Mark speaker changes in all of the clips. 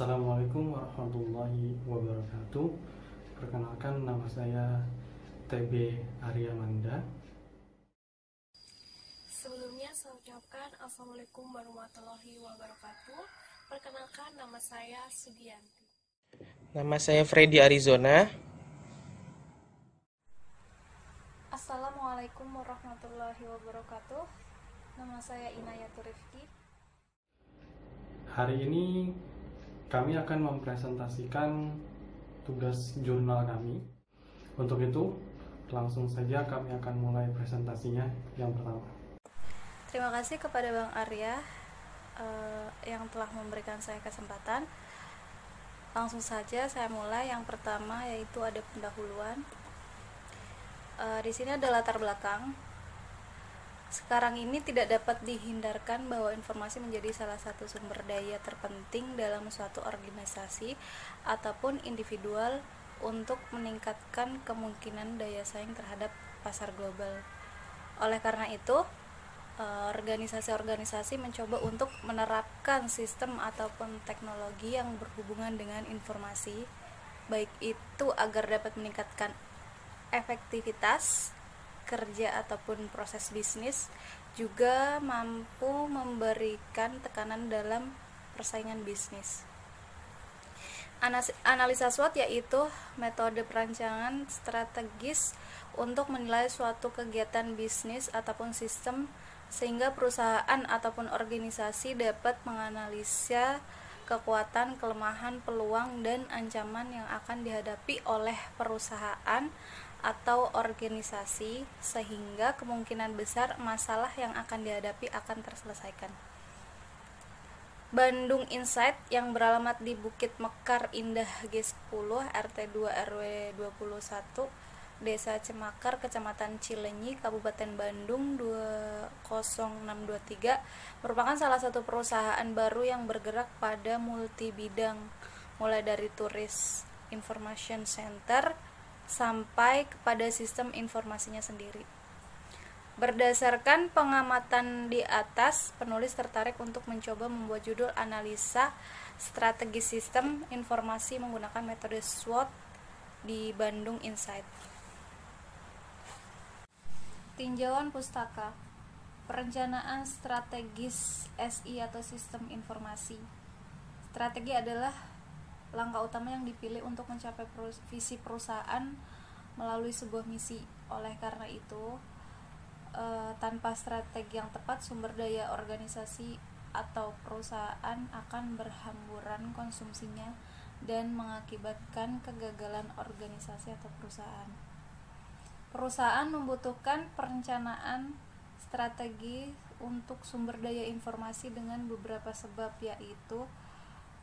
Speaker 1: Assalamualaikum warahmatullahi wabarakatuh. Perkenalkan, nama saya TB Aryamanda.
Speaker 2: Sebelumnya saya ucapkan Assalamualaikum warahmatullahi wabarakatuh. Perkenalkan, nama saya Sugianti.
Speaker 3: Nama saya Freddy Arizona.
Speaker 4: Assalamualaikum warahmatullahi wabarakatuh. Nama saya Inayatul Rifki.
Speaker 1: Hari ini kami akan mempresentasikan tugas jurnal kami. Untuk itu, langsung saja kami akan mulai presentasinya yang pertama.
Speaker 4: Terima kasih kepada Bang Arya yang telah memberikan saya kesempatan. Langsung saja saya mulai. Yang pertama yaitu ada pendahuluan. Di sini ada latar belakang. Sekarang ini tidak dapat dihindarkan bahwa informasi menjadi salah satu sumber daya terpenting dalam suatu organisasi ataupun individual untuk meningkatkan kemungkinan daya saing terhadap pasar global. Oleh karena itu, organisasi-organisasi mencoba untuk menerapkan sistem ataupun teknologi yang berhubungan dengan informasi, baik itu agar dapat meningkatkan efektivitas kerja ataupun proses bisnis, juga mampu memberikan tekanan dalam persaingan bisnis. Analisa SWOT yaitu metode perancangan strategis untuk menilai suatu kegiatan bisnis ataupun sistem sehingga perusahaan ataupun organisasi dapat menganalisa kekuatan, kelemahan, peluang, dan ancaman yang akan dihadapi oleh perusahaan atau organisasi sehingga kemungkinan besar masalah yang akan dihadapi akan terselesaikan. Bandung Insight yang beralamat di Bukit Mekar Indah G10 RT 2 RW 21 Desa Cemakar Kecamatan Cilenyi Kabupaten Bandung 20623 merupakan salah satu perusahaan baru yang bergerak pada multi bidang, mulai dari turis information center sampai kepada sistem informasinya sendiri. Berdasarkan pengamatan di atas, penulis tertarik untuk mencoba membuat judul analisa strategi sistem informasi menggunakan metode SWOT di Bandung Insight. Tinjauan pustaka, perencanaan strategis SI atau sistem informasi. Strategi adalah langkah utama yang dipilih untuk mencapai visi perusahaan melalui sebuah misi. Oleh karena itu, tanpa strategi yang tepat, sumber daya organisasi atau perusahaan akan berhamburan konsumsinya dan mengakibatkan kegagalan organisasi atau perusahaan. Perusahaan membutuhkan perencanaan strategi untuk sumber daya informasi dengan beberapa sebab, yaitu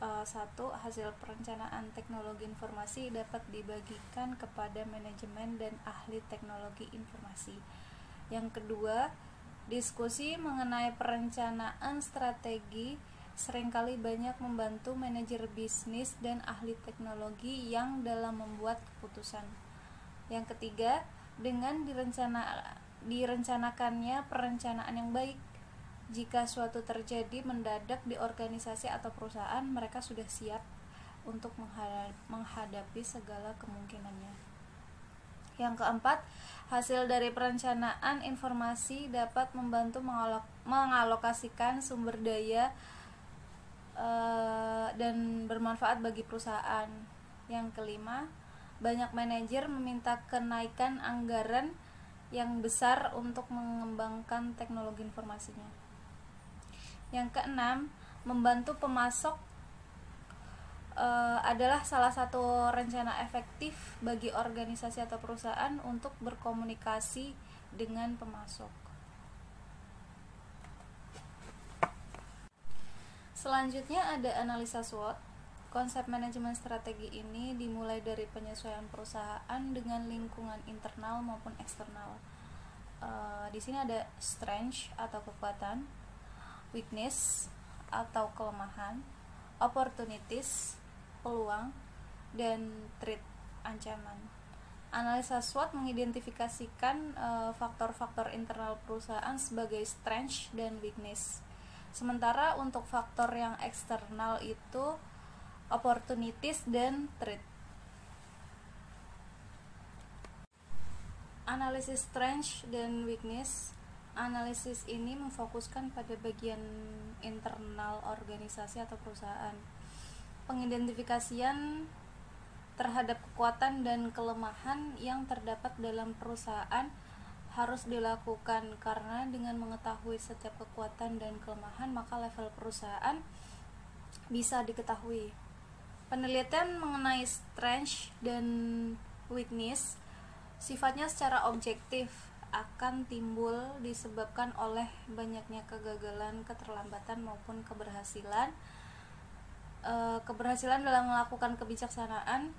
Speaker 4: 1. Hasil perencanaan teknologi informasi dapat dibagikan kepada manajemen dan ahli teknologi informasi. Yang kedua, diskusi mengenai perencanaan strategi seringkali banyak membantu manajer bisnis dan ahli teknologi yang dalam membuat keputusan. Yang ketiga, dengan direncanakannya perencanaan yang baik, jika suatu terjadi mendadak di organisasi atau perusahaan, mereka sudah siap untuk menghadapi segala kemungkinannya. Yang keempat, hasil dari perencanaan informasi dapat membantu mengalokasikan sumber daya dan bermanfaat bagi perusahaan. Yang kelima, banyak manajer meminta kenaikan anggaran yang besar untuk mengembangkan teknologi informasinya. Yang keenam, membantu pemasok adalah salah satu rencana efektif bagi organisasi atau perusahaan untuk berkomunikasi dengan pemasok. Selanjutnya ada analisa SWOT. Konsep manajemen strategi ini dimulai dari penyesuaian perusahaan dengan lingkungan internal maupun eksternal. Di sini ada strength atau kekuatan, weakness atau kelemahan, opportunities, peluang, dan threat, ancaman. Analisa SWOT mengidentifikasikan faktor-faktor internal perusahaan sebagai strength dan weakness. Sementara untuk faktor yang eksternal itu opportunities dan threat. Analisis strength dan weakness. Analisis ini memfokuskan pada bagian internal organisasi atau perusahaan. Pengidentifikasian terhadap kekuatan dan kelemahan yang terdapat dalam perusahaan harus dilakukan, karena dengan mengetahui setiap kekuatan dan kelemahan maka level perusahaan bisa diketahui. Penelitian mengenai strength dan weakness sifatnya secara objektif akan timbul disebabkan oleh banyaknya kegagalan, keterlambatan maupun keberhasilan dalam melakukan kebijaksanaan,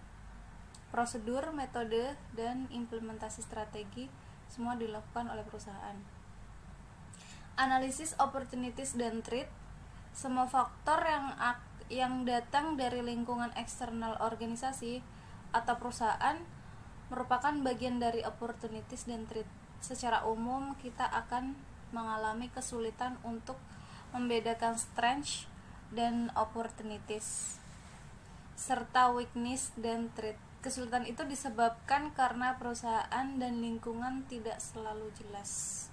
Speaker 4: prosedur, metode, dan implementasi strategi semua dilakukan oleh perusahaan. Analisis opportunities dan threat. Semua faktor yang datang dari lingkungan eksternal organisasi atau perusahaan merupakan bagian dari opportunities dan threat. Secara umum, kita akan mengalami kesulitan untuk membedakan strength dan opportunities serta weakness dan threat. Kesulitan itu disebabkan karena perusahaan dan lingkungan tidak selalu jelas.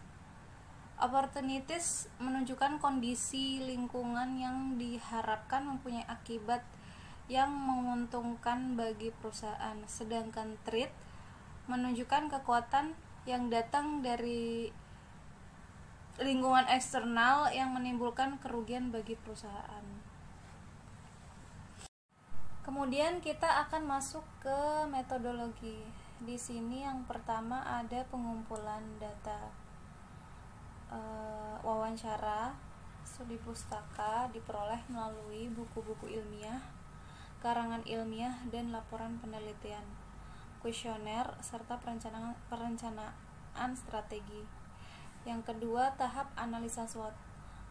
Speaker 4: Opportunities menunjukkan kondisi lingkungan yang diharapkan mempunyai akibat yang menguntungkan bagi perusahaan, sedangkan threat menunjukkan kekuatan yang datang dari lingkungan eksternal yang menimbulkan kerugian bagi perusahaan. Kemudian kita akan masuk ke metodologi. Di sini yang pertama ada pengumpulan data. Wawancara, studi pustaka diperoleh melalui buku-buku ilmiah, karangan ilmiah, dan laporan penelitian, kuesioner, serta perencanaan strategi. Yang kedua, tahap analisa SWOT.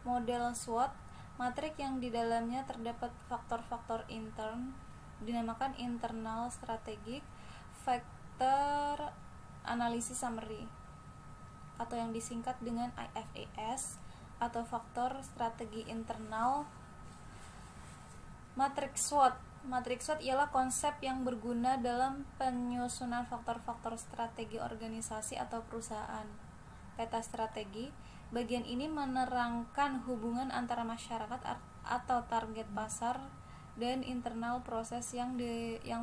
Speaker 4: Model SWOT, matrik yang di dalamnya terdapat faktor-faktor intern, dinamakan internal strategic factor analysis summary, atau yang disingkat dengan IFAS, atau faktor strategi internal. Matriks SWOT. Matriks SWOT ialah konsep yang berguna dalam penyusunan faktor-faktor strategi organisasi atau perusahaan. Peta strategi. Bagian ini menerangkan hubungan antara masyarakat atau target pasar dan internal proses yang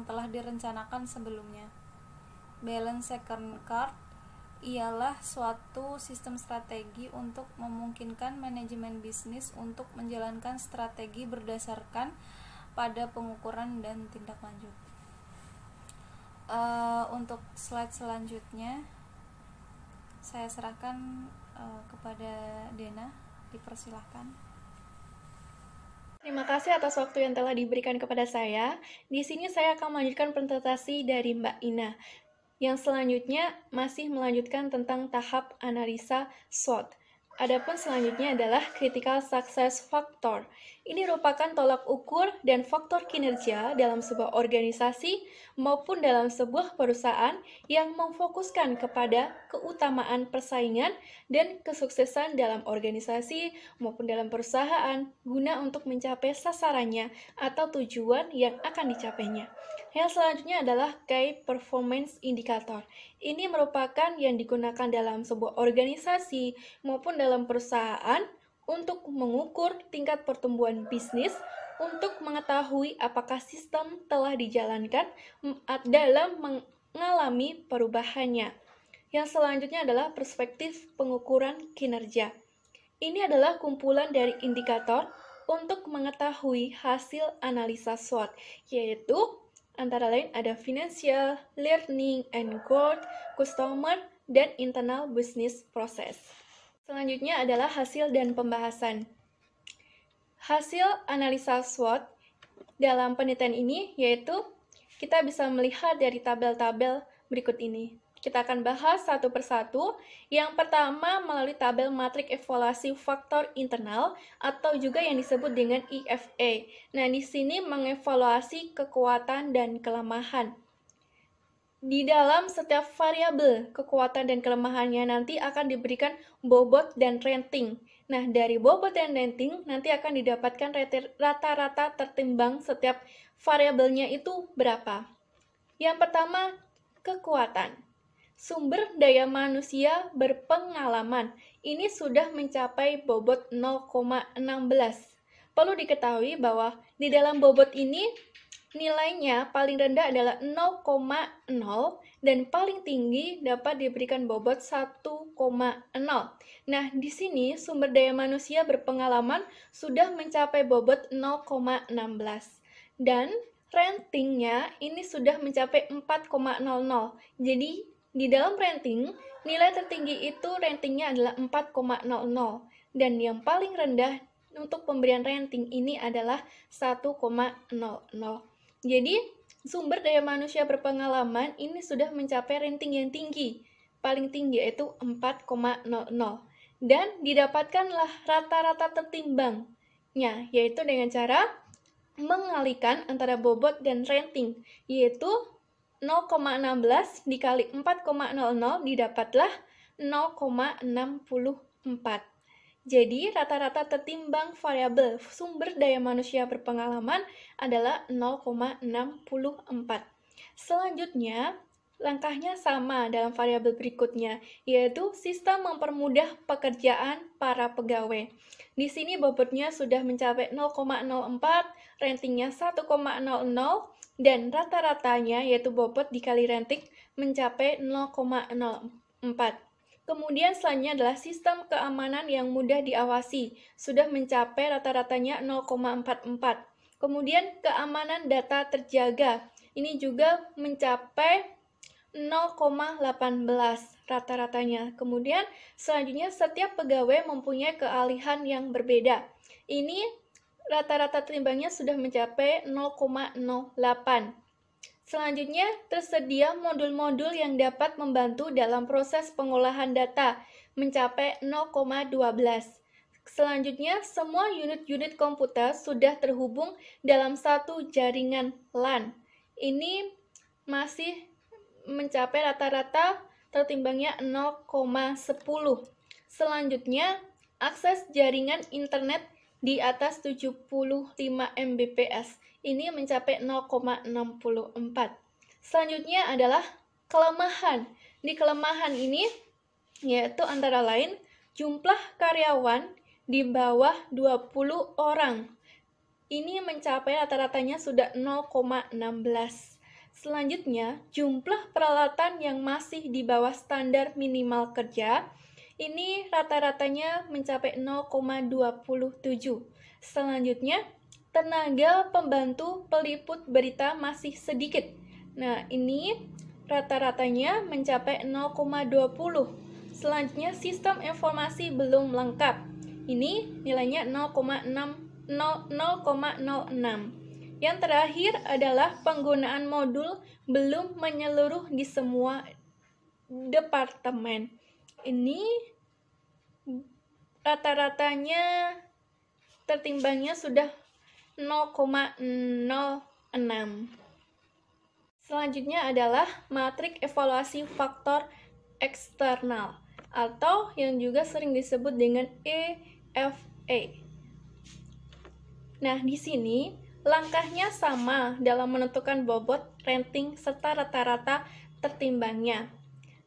Speaker 4: telah direncanakan sebelumnya. Balance scorecard ialah suatu sistem strategi untuk memungkinkan manajemen bisnis untuk menjalankan strategi berdasarkan pada pengukuran dan tindak lanjut. Untuk slide selanjutnya saya serahkan kepada Dena, dipersilahkan.
Speaker 5: Terima kasih atas waktu yang telah diberikan kepada saya. Di sini saya akan melanjutkan presentasi dari Mbak Ina. Yang selanjutnya masih melanjutkan tentang tahap analisa SWOT. Adapun selanjutnya adalah Critical Success Factor. Ini merupakan tolak ukur dan faktor kinerja dalam sebuah organisasi maupun dalam sebuah perusahaan yang memfokuskan kepada keutamaan persaingan dan kesuksesan dalam organisasi maupun dalam perusahaan guna untuk mencapai sasarannya atau tujuan yang akan dicapainya. Yang selanjutnya adalah Key Performance Indicator. Ini merupakan yang digunakan dalam sebuah organisasi maupun dalam perusahaan untuk mengukur tingkat pertumbuhan bisnis, untuk mengetahui apakah sistem telah dijalankan dalam mengalami perubahannya. Yang selanjutnya adalah perspektif pengukuran kinerja. Ini adalah kumpulan dari indikator untuk mengetahui hasil analisa SWOT, yaitu antara lain ada financial, learning and growth, customer, dan internal business process. Selanjutnya adalah hasil dan pembahasan. Hasil analisa SWOT dalam penelitian ini yaitu kita bisa melihat dari tabel-tabel berikut ini. Kita akan bahas satu persatu. Yang pertama melalui tabel matrik evaluasi faktor internal atau juga yang disebut dengan IFA. Nah, di sini mengevaluasi kekuatan dan kelemahan. Di dalam setiap variabel kekuatan dan kelemahannya nanti akan diberikan bobot dan rating. Nah, dari bobot dan rating nanti akan didapatkan rata-rata tertimbang setiap variabelnya itu berapa. Yang pertama, kekuatan. Sumber daya manusia berpengalaman. Ini sudah mencapai bobot 0,16. Perlu diketahui bahwa di dalam bobot ini nilainya paling rendah adalah 0,0 dan paling tinggi dapat diberikan bobot 1,0. Nah, di sini sumber daya manusia berpengalaman sudah mencapai bobot 0,16 dan ratingnya ini sudah mencapai 4,00. Jadi, di dalam rating, nilai tertinggi itu ratingnya adalah 4,00 dan yang paling rendah untuk pemberian rating ini adalah 1,00. Jadi, sumber daya manusia berpengalaman ini sudah mencapai rating yang tinggi, paling tinggi yaitu 4,00. Dan didapatkanlah rata-rata tertimbangnya, yaitu dengan cara mengalihkan antara bobot dan rating, yaitu 0,16 dikali 4,00 didapatlah 0,64. Jadi, rata-rata tertimbang variabel sumber daya manusia berpengalaman adalah 0,64. Selanjutnya, langkahnya sama dalam variabel berikutnya, yaitu sistem mempermudah pekerjaan para pegawai. Di sini bobotnya sudah mencapai 0,04, ratingnya 1,00, dan rata-ratanya yaitu bobot dikali rating mencapai 0,04. Kemudian selanjutnya adalah sistem keamanan yang mudah diawasi, sudah mencapai rata-ratanya 0,44. Kemudian keamanan data terjaga, ini juga mencapai 0,18 rata-ratanya. Kemudian selanjutnya setiap pegawai mempunyai keahlian yang berbeda. Ini rata-rata timbangnya sudah mencapai 0,08. Selanjutnya, tersedia modul-modul yang dapat membantu dalam proses pengolahan data, mencapai 0,12. Selanjutnya, semua unit-unit komputer sudah terhubung dalam satu jaringan LAN. Ini masih mencapai rata-rata tertimbangnya 0,10. Selanjutnya, akses jaringan internet di atas 75 Mbps. Ini mencapai 0,64. Selanjutnya adalah kelemahan. Di kelemahan ini yaitu antara lain jumlah karyawan di bawah 20 orang. Ini mencapai rata-ratanya sudah 0,16. Selanjutnya, jumlah peralatan yang masih di bawah standar minimal kerja, ini rata-ratanya mencapai 0,27. Selanjutnya, tenaga pembantu peliput berita masih sedikit. Nah, ini rata-ratanya mencapai 0,20. Selanjutnya, sistem informasi belum lengkap. Ini nilainya 0,06. Yang terakhir adalah penggunaan modul belum menyeluruh di semua departemen. Ini rata-ratanya tertimbangnya sudah 0,06. Selanjutnya adalah matrik evaluasi faktor eksternal atau yang juga sering disebut dengan EFA. Nah, di sini langkahnya sama dalam menentukan bobot, rating, serta rata-rata tertimbangnya.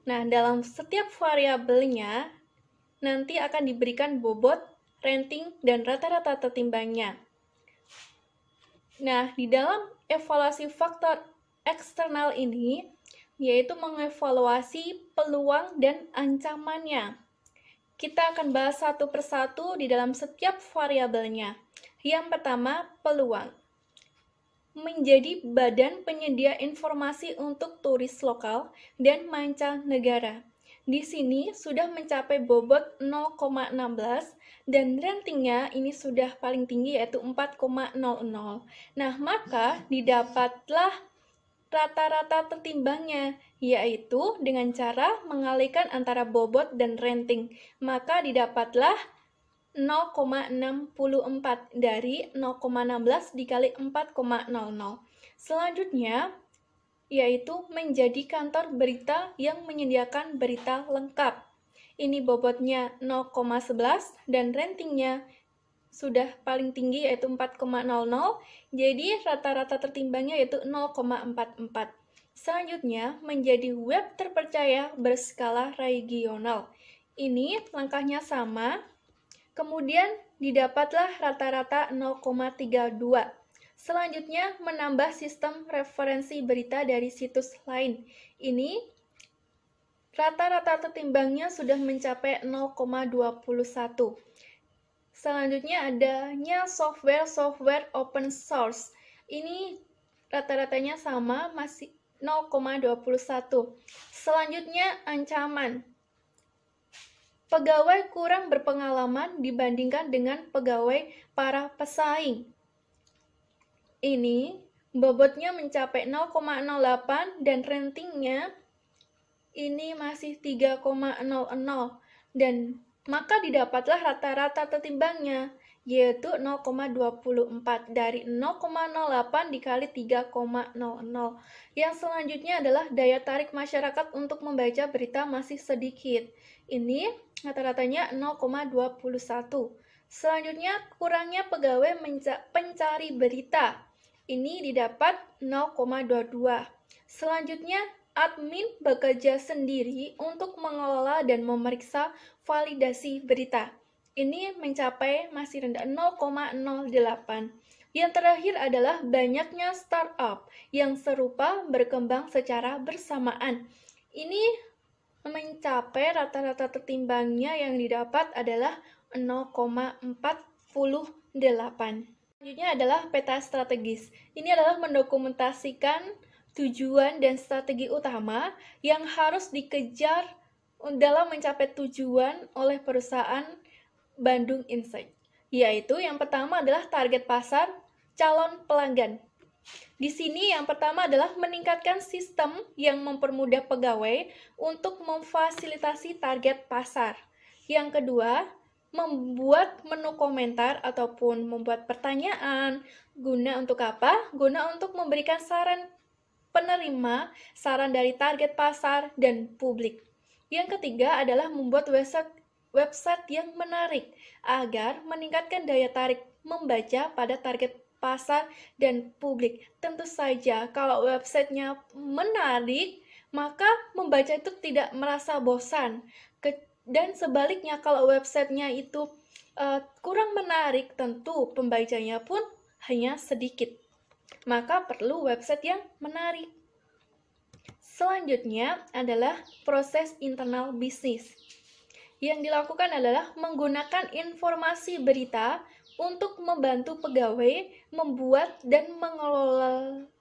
Speaker 5: Nah, dalam setiap variabelnya nanti akan diberikan bobot, rating, dan rata-rata tertimbangnya. Nah, di dalam evaluasi faktor eksternal ini, yaitu mengevaluasi peluang dan ancamannya. Kita akan bahas satu persatu di dalam setiap variabelnya. Yang pertama, peluang. Menjadi badan penyedia informasi untuk turis lokal dan mancanegara. Di sini sudah mencapai bobot 0,16 dan ratingnya ini sudah paling tinggi yaitu 4,00. Nah, maka didapatlah rata-rata tertimbangnya, yaitu dengan cara mengalihkan antara bobot dan rating. Maka didapatlah 0,64 dari 0,16 dikali 4,00. Selanjutnya, yaitu menjadi kantor berita yang menyediakan berita lengkap. ini bobotnya 0,11 dan ratingnya sudah paling tinggi yaitu 4,00, jadi rata-rata tertimbangnya yaitu 0,44. Selanjutnya menjadi web terpercaya berskala regional. Ini langkahnya sama, kemudian didapatlah rata-rata 0,32. Selanjutnya menambah sistem referensi berita dari situs lain. Ini rata-rata tertimbangnya sudah mencapai 0,21. Selanjutnya adanya software open source. Ini rata-ratanya sama, masih 0,21. Selanjutnya ancaman. Pegawai kurang berpengalaman dibandingkan dengan pegawai para pesaing. Ini bobotnya mencapai 0,08 dan ratingnya ini masih 3,00 dan maka didapatlah rata-rata tertimbangnya yaitu 0,24 dari 0,08 dikali 3,00. Yang selanjutnya adalah daya tarik masyarakat untuk membaca berita masih sedikit. Ini rata-ratanya 0,21. Selanjutnya kurangnya pegawai pencari berita. Ini didapat 0,22. Selanjutnya admin bekerja sendiri untuk mengelola dan memeriksa validasi berita. Ini mencapai masih rendah 0,08. Yang terakhir adalah banyaknya startup yang serupa berkembang secara bersamaan. Ini mencapai rata-rata tertimbangnya yang didapat adalah 0,48. Selanjutnya adalah peta strategis. Ini adalah mendokumentasikan tujuan dan strategi utama yang harus dikejar dalam mencapai tujuan oleh perusahaan Bandung Insight, yaitu yang pertama adalah target pasar calon pelanggan. Di sini yang pertama adalah meningkatkan sistem yang mempermudah pegawai untuk memfasilitasi target pasar. Yang kedua, membuat menu komentar ataupun membuat pertanyaan. Guna untuk apa? Guna untuk memberikan saran penerima, saran dari target pasar dan publik. Yang ketiga adalah membuat website yang menarik agar meningkatkan daya tarik membaca pada target pasar dan publik. Tentu saja kalau websitenya menarik, maka membaca itu tidak merasa bosan. Dan sebaliknya kalau websitenya itu kurang menarik, tentu pembacanya pun hanya sedikit. Maka perlu website yang menarik. Selanjutnya adalah proses internal bisnis. Yang dilakukan adalah menggunakan informasi berita untuk membantu pegawai membuat dan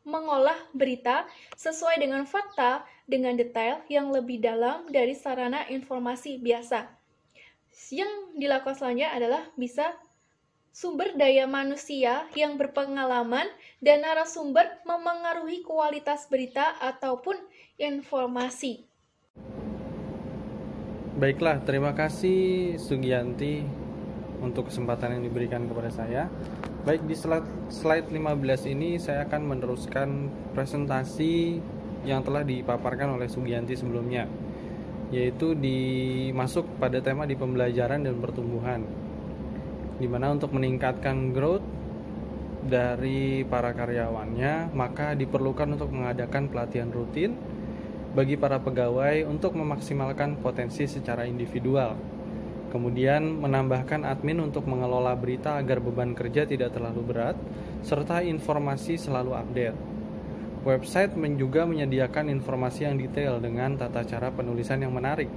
Speaker 5: mengolah berita sesuai dengan fakta dengan detail yang lebih dalam dari sarana informasi biasa. Yang dilakukan selanjutnya adalah bisa sumber daya manusia yang berpengalaman dan narasumber memengaruhi kualitas berita ataupun informasi.
Speaker 1: Baiklah, terima kasih Sugianti untuk kesempatan yang diberikan kepada saya. Baik, di slide 15 ini saya akan meneruskan presentasi yang telah dipaparkan oleh Sugianti sebelumnya, yaitu masuk pada tema di pembelajaran dan pertumbuhan, di mana untuk meningkatkan growth dari para karyawannya, maka diperlukan untuk mengadakan pelatihan rutin bagi para pegawai untuk memaksimalkan potensi secara individual. Kemudian menambahkan admin untuk mengelola berita agar beban kerja tidak terlalu berat, serta informasi selalu update. Website juga menyediakan informasi yang detail dengan tata cara penulisan yang menarik.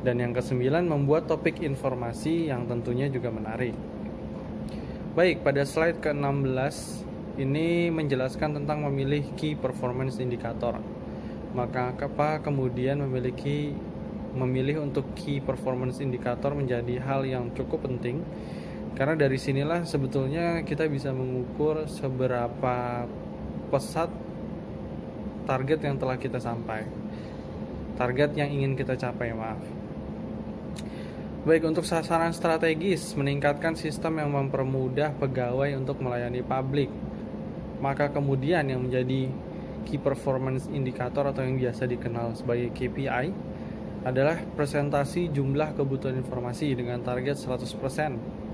Speaker 1: Dan yang ke-9, membuat topik informasi yang tentunya juga menarik. Baik, pada slide ke-16 ini menjelaskan tentang memilih key performance indicator. Maka apa kemudian memilih untuk key performance indicator menjadi hal yang cukup penting, karena dari sinilah sebetulnya kita bisa mengukur seberapa pesat target yang telah kita target yang ingin kita capai. Baik, untuk sasaran strategis, meningkatkan sistem yang mempermudah pegawai untuk melayani publik. Maka kemudian yang menjadi key performance indicator atau yang biasa dikenal sebagai KPI adalah presentasi jumlah kebutuhan informasi dengan target 100%.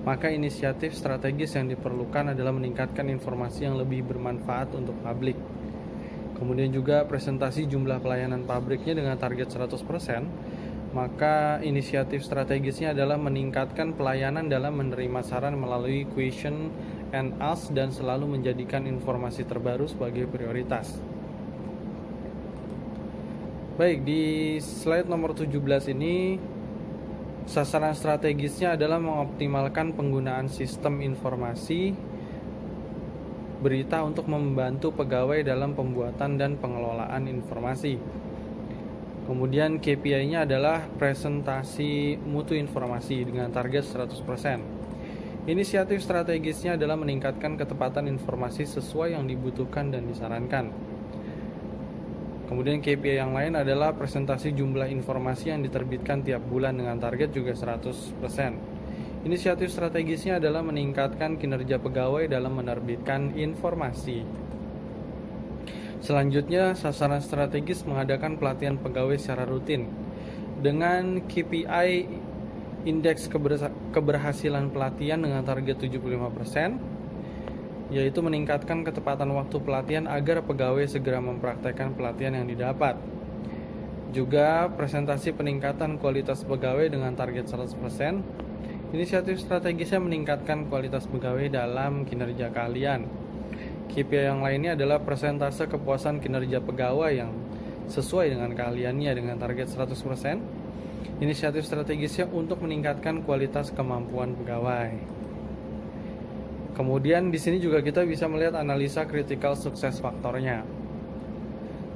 Speaker 1: Maka inisiatif strategis yang diperlukan adalah meningkatkan informasi yang lebih bermanfaat untuk publik. Kemudian juga presentasi jumlah pelayanan pabriknya dengan target 100%, maka inisiatif strategisnya adalah meningkatkan pelayanan dalam menerima saran melalui question and ask dan selalu menjadikan informasi terbaru sebagai prioritas. Baik, di slide nomor 17 ini sasaran strategisnya adalah mengoptimalkan penggunaan sistem informasi berita untuk membantu pegawai dalam pembuatan dan pengelolaan informasi. Kemudian KPI-nya adalah presentasi mutu informasi dengan target 100%. Inisiatif strategisnya adalah meningkatkan ketepatan informasi sesuai yang dibutuhkan dan disarankan. Kemudian KPI yang lain adalah presentasi jumlah informasi yang diterbitkan tiap bulan dengan target juga 100%. Inisiatif strategisnya adalah meningkatkan kinerja pegawai dalam menerbitkan informasi. Selanjutnya, sasaran strategis mengadakan pelatihan pegawai secara rutin. Dengan KPI indeks keberhasilan pelatihan dengan target 75%, yaitu meningkatkan ketepatan waktu pelatihan agar pegawai segera mempraktekkan pelatihan yang didapat. Juga presentasi peningkatan kualitas pegawai dengan target 100%. Inisiatif strategisnya meningkatkan kualitas pegawai dalam kinerja kalian. KPI yang lainnya adalah persentase kepuasan kinerja pegawai yang sesuai dengan keahliannya dengan target 100%. Inisiatif strategisnya untuk meningkatkan kualitas kemampuan pegawai. Kemudian di sini juga kita bisa melihat analisa critical success faktornya.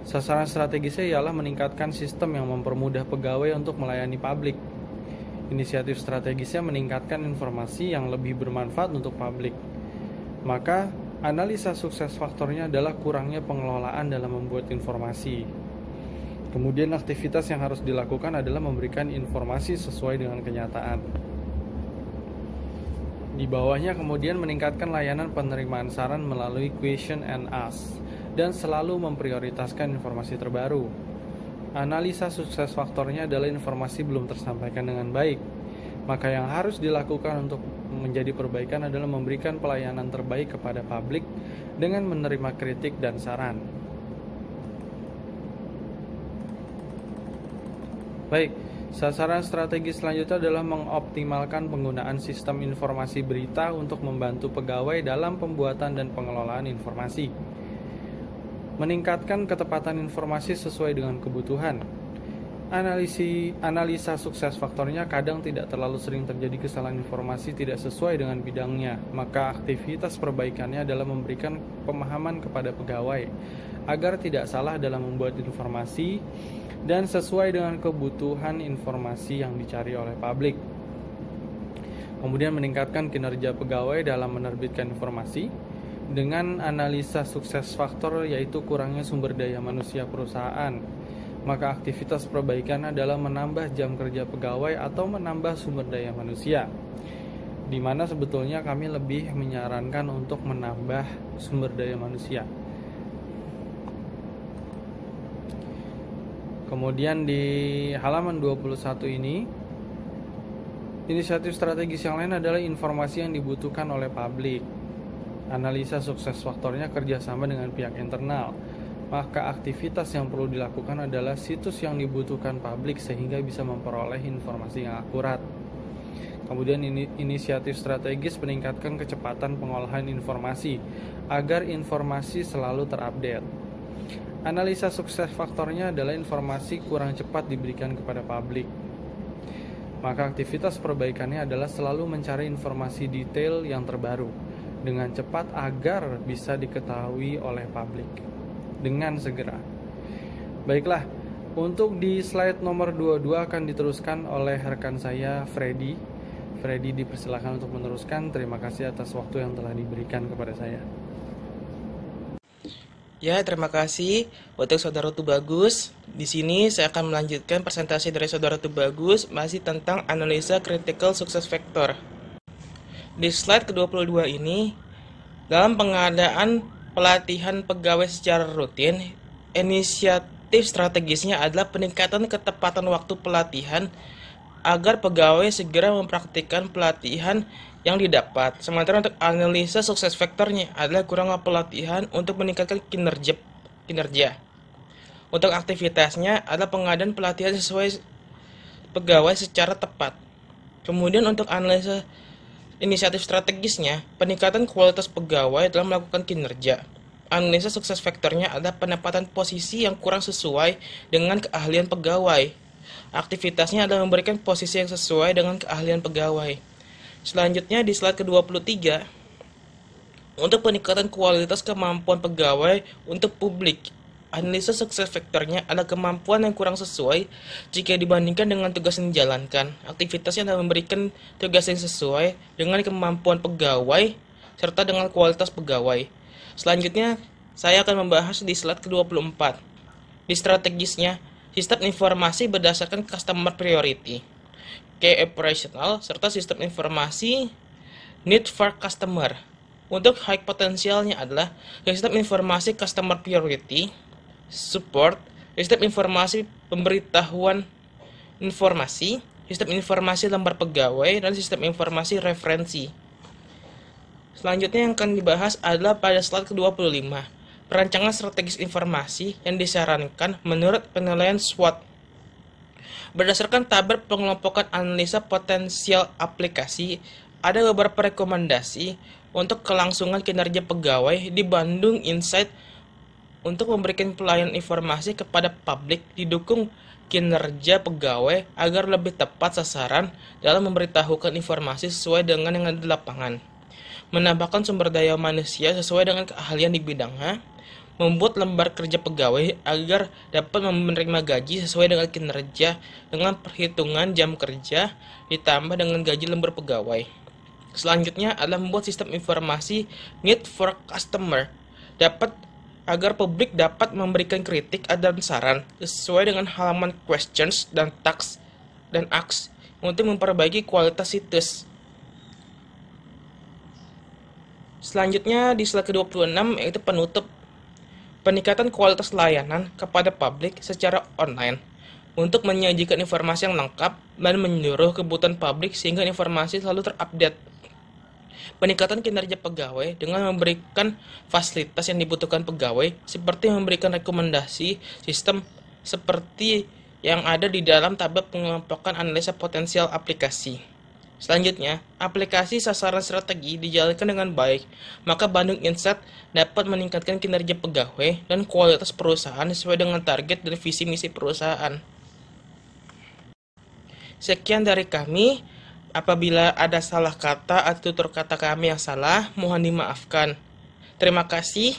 Speaker 1: Sasaran strategisnya ialah meningkatkan sistem yang mempermudah pegawai untuk melayani publik. Inisiatif strategisnya meningkatkan informasi yang lebih bermanfaat untuk publik. Maka analisa sukses faktornya adalah kurangnya pengelolaan dalam membuat informasi. Kemudian aktivitas yang harus dilakukan adalah memberikan informasi sesuai dengan kenyataan. Di bawahnya kemudian meningkatkan layanan penerimaan saran melalui question and ask dan selalu memprioritaskan informasi terbaru. Analisa sukses faktornya adalah informasi belum tersampaikan dengan baik. Maka yang harus dilakukan untuk menjadi perbaikan adalah memberikan pelayanan terbaik kepada publik dengan menerima kritik dan saran. Baik, sasaran strategi selanjutnya adalah mengoptimalkan penggunaan sistem informasi berita untuk membantu pegawai dalam pembuatan dan pengelolaan informasi. Meningkatkan ketepatan informasi sesuai dengan kebutuhan. Analisa sukses faktornya kadang tidak terlalu sering terjadi kesalahan informasi tidak sesuai dengan bidangnya, maka aktivitas perbaikannya adalah memberikan pemahaman kepada pegawai agar tidak salah dalam membuat informasi dan sesuai dengan kebutuhan informasi yang dicari oleh publik. Kemudian meningkatkan kinerja pegawai dalam menerbitkan informasi dengan analisa sukses faktor yaitu kurangnya sumber daya manusia perusahaan. Maka aktivitas perbaikan adalah menambah jam kerja pegawai atau menambah sumber daya manusia, di mana sebetulnya kami lebih menyarankan untuk menambah sumber daya manusia. Kemudian di halaman 21 ini, inisiatif strategis yang lain adalah informasi yang dibutuhkan oleh publik. Analisa sukses faktornya kerjasama dengan pihak internal. Maka aktivitas yang perlu dilakukan adalah situs yang dibutuhkan publik sehingga bisa memperoleh informasi yang akurat. Kemudian inisiatif strategis meningkatkan kecepatan pengolahan informasi agar informasi selalu terupdate. Analisa sukses faktornya adalah informasi kurang cepat diberikan kepada publik. Maka aktivitas perbaikannya adalah selalu mencari informasi detail yang terbaru dengan cepat agar bisa diketahui oleh publik dengan segera. Baiklah, untuk di slide nomor 22 akan diteruskan oleh rekan saya Freddy. Freddy dipersilakan untuk meneruskan. Terima kasih atas waktu yang telah diberikan kepada saya.
Speaker 3: Ya, terima kasih untuk Saudara Tubagus. Di sini saya akan melanjutkan presentasi dari Saudara Tubagus masih tentang analisa critical success factor. Di slide ke-22 ini, dalam pengadaan pelatihan pegawai secara rutin, Inisiatif strategisnya adalah peningkatan ketepatan waktu pelatihan agar pegawai segera mempraktikkan pelatihan yang didapat. Sementara untuk analisa sukses faktornya adalah kurang pelatihan untuk meningkatkan kinerja. Untuk aktivitasnya adalah pengadaan pelatihan sesuai pegawai secara tepat. Kemudian untuk analisa inisiatif strategisnya, peningkatan kualitas pegawai dalam melakukan kinerja. Analisa sukses faktornya adalah penempatan posisi yang kurang sesuai dengan keahlian pegawai. Aktivitasnya adalah memberikan posisi yang sesuai dengan keahlian pegawai. Selanjutnya di slide ke-23, untuk peningkatan kualitas kemampuan pegawai untuk publik. Analisa sukses faktornya adalah kemampuan yang kurang sesuai jika dibandingkan dengan tugas yang dijalankan. Aktivitasnya adalah memberikan tugas yang sesuai dengan kemampuan pegawai serta dengan kualitas pegawai. Selanjutnya, saya akan membahas di slide ke-24. Di strategisnya, sistem informasi berdasarkan customer priority, key operational, serta sistem informasi need for customer. Untuk high potensialnya adalah sistem informasi customer priority, support, sistem informasi pemberitahuan informasi, sistem informasi lembar pegawai, dan sistem informasi referensi. Selanjutnya yang akan dibahas adalah pada slide ke-25, perancangan strategis informasi yang disarankan menurut penilaian SWOT. Berdasarkan tabel pengelompokan analisa potensial aplikasi, ada beberapa rekomendasi untuk kelangsungan kinerja pegawai di Bandung Insight untuk memberikan pelayanan informasi kepada publik, didukung kinerja pegawai agar lebih tepat sasaran dalam memberitahukan informasi sesuai dengan yang ada di lapangan, menambahkan sumber daya manusia sesuai dengan keahlian di bidangnya, membuat lembar kerja pegawai agar dapat menerima gaji sesuai dengan kinerja dengan perhitungan jam kerja ditambah dengan gaji lembar pegawai. Selanjutnya adalah membuat sistem informasi need for customer agar publik dapat memberikan kritik dan saran sesuai dengan halaman questions dan tags dan acts untuk memperbaiki kualitas situs. Selanjutnya di slide ke-26 yaitu penutup, peningkatan kualitas layanan kepada publik secara online untuk menyajikan informasi yang lengkap dan menyuruh kebutuhan publik sehingga informasi selalu terupdate. Peningkatan kinerja pegawai dengan memberikan fasilitas yang dibutuhkan pegawai seperti memberikan rekomendasi sistem seperti yang ada di dalam tabel pengelompokan analisa potensial aplikasi. Selanjutnya, aplikasi sasaran strategi dijalankan dengan baik, maka Bandung Insight dapat meningkatkan kinerja pegawai dan kualitas perusahaan sesuai dengan target dan visi misi perusahaan. Sekian dari kami. Apabila ada salah kata atau tutur kata kami yang salah, mohon dimaafkan. Terima kasih.